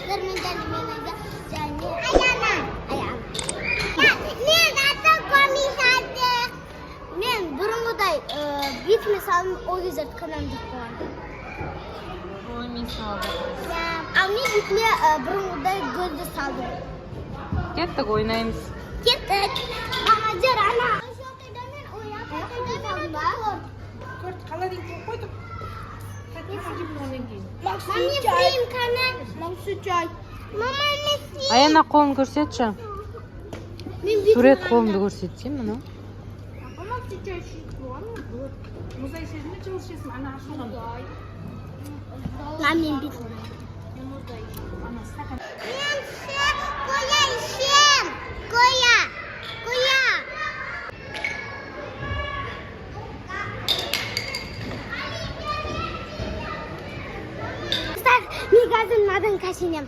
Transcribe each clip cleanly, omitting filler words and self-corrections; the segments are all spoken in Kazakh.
Men burungiday bitme salım o yüzden kanalda koyarım. Ой, misal. Al men bitme burungiday golde saldım. Kettik oynaymiz. Kettik. Ana jar ana. Аяна қолын көрсетші. Сурет қолымды көрсетсем, мұны. Мен битмем. Коя ишем. Коя. Мен қазір мынадан кашинем.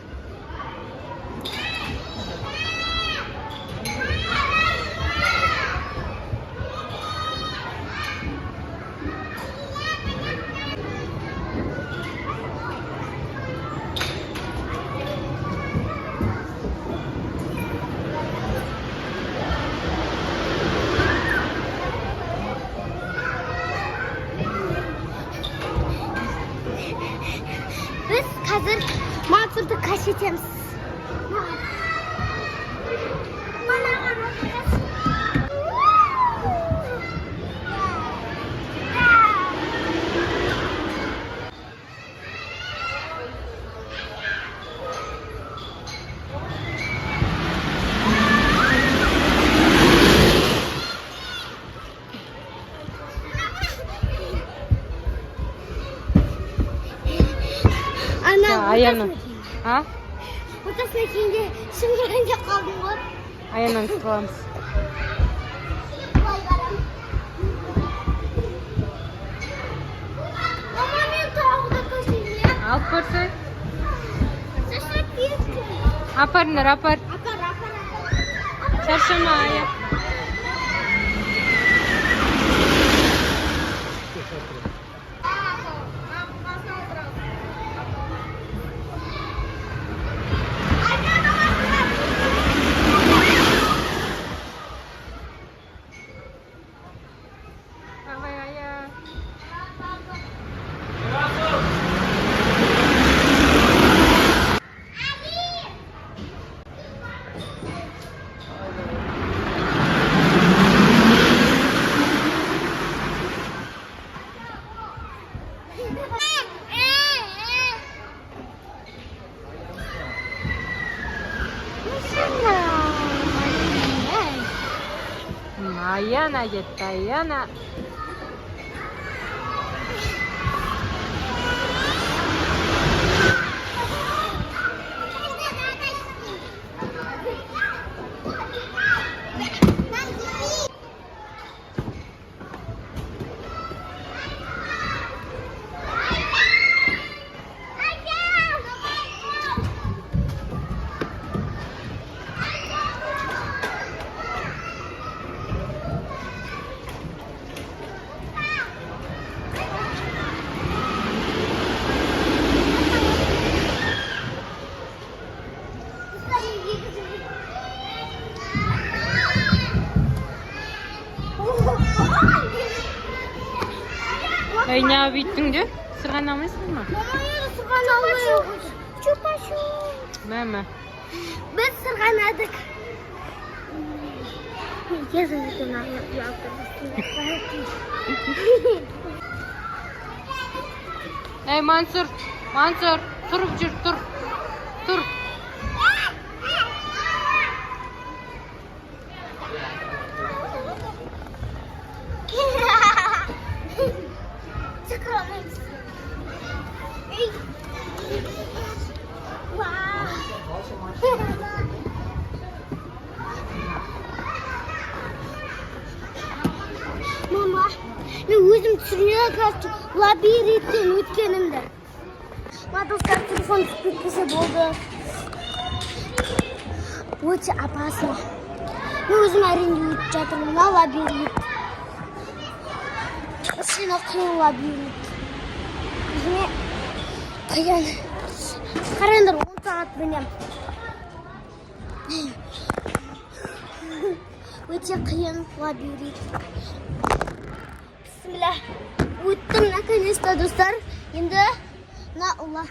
Biz hazır Mansur'da kaş etemiz. Аяна. А? Otasına şimdi önce kaldım var. Аянаны күтіп аламыз. Ama ben tavukta kaşıyım. Алып көрсек. Saçlar büyük. Апарыңдар, апар. Akar. Шаршама, ая. Давай, ая. Аяна кетті, Аяна. Ey, ne büyüttün de? Sırganamıyorsun mu? Mama sırganalıyor. Çupaşu. Mama. Biz sırganadık. Yazın Ey Mansur, turib jur, tur. Mama, men o'zim tushunmayapman. Labirintdan o'tganimda. Madalka telefon tutib bo'ldi. O'cha opasno. Men o'zim aringa o'tib o'tirman, labirint. Seni qiyin labirint. O'zimga qiyin. Qaranglar. Saat benim. Өте қиын лабиринт. Бисмилlah. Өттім наконец-то, достар. Енді на Алла.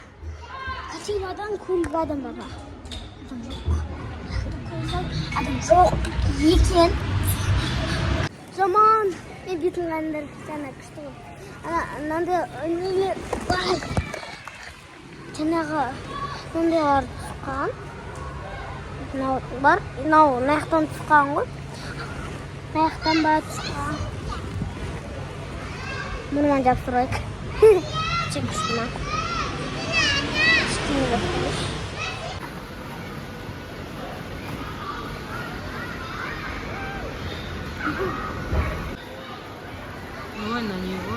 Катинадан көлбадым баба. Адам жоқ екен. Жаман. Мен бетін қандыр жаңа күшті ғой. Мынандай нелер жаңағы мындайлар түсқан. Бар. Мынау наяқтан түсқан ғой. Наяқтан ба түсқан. Мұнымен жапсырайық. Чек күшті ма? Кішкене жапсырайық. Ой, на него.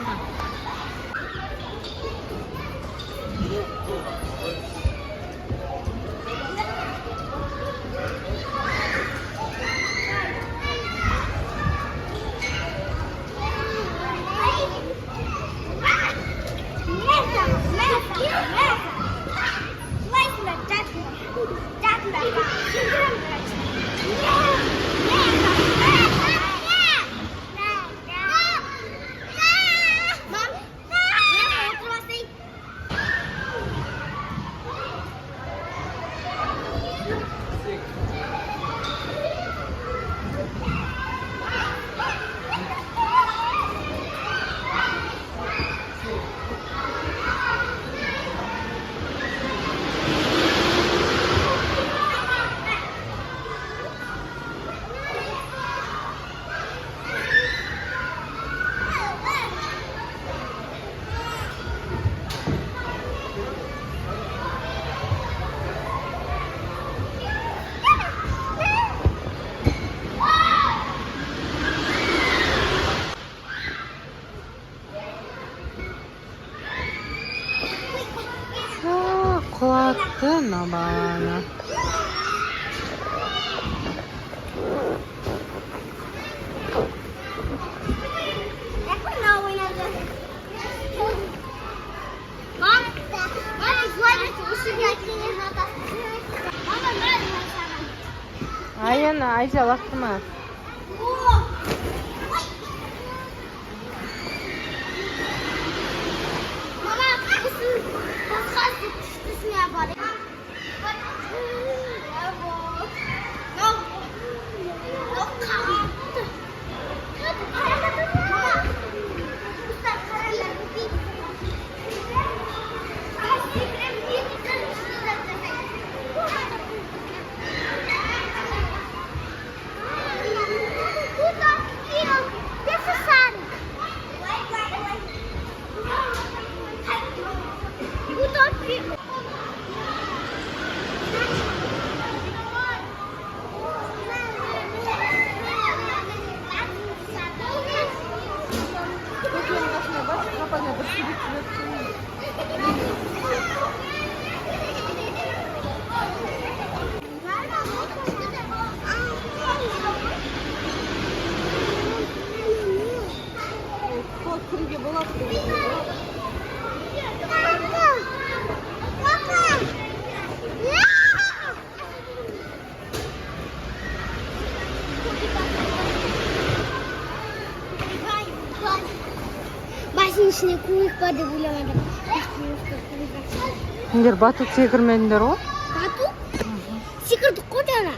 Құлатты набана. Ayana, Ayşe lastırma. Басың ішіне көмек бар деп ойламадым. Сендер батут секірмедіңдер ғой? Батут? Секірдік қой жаңа.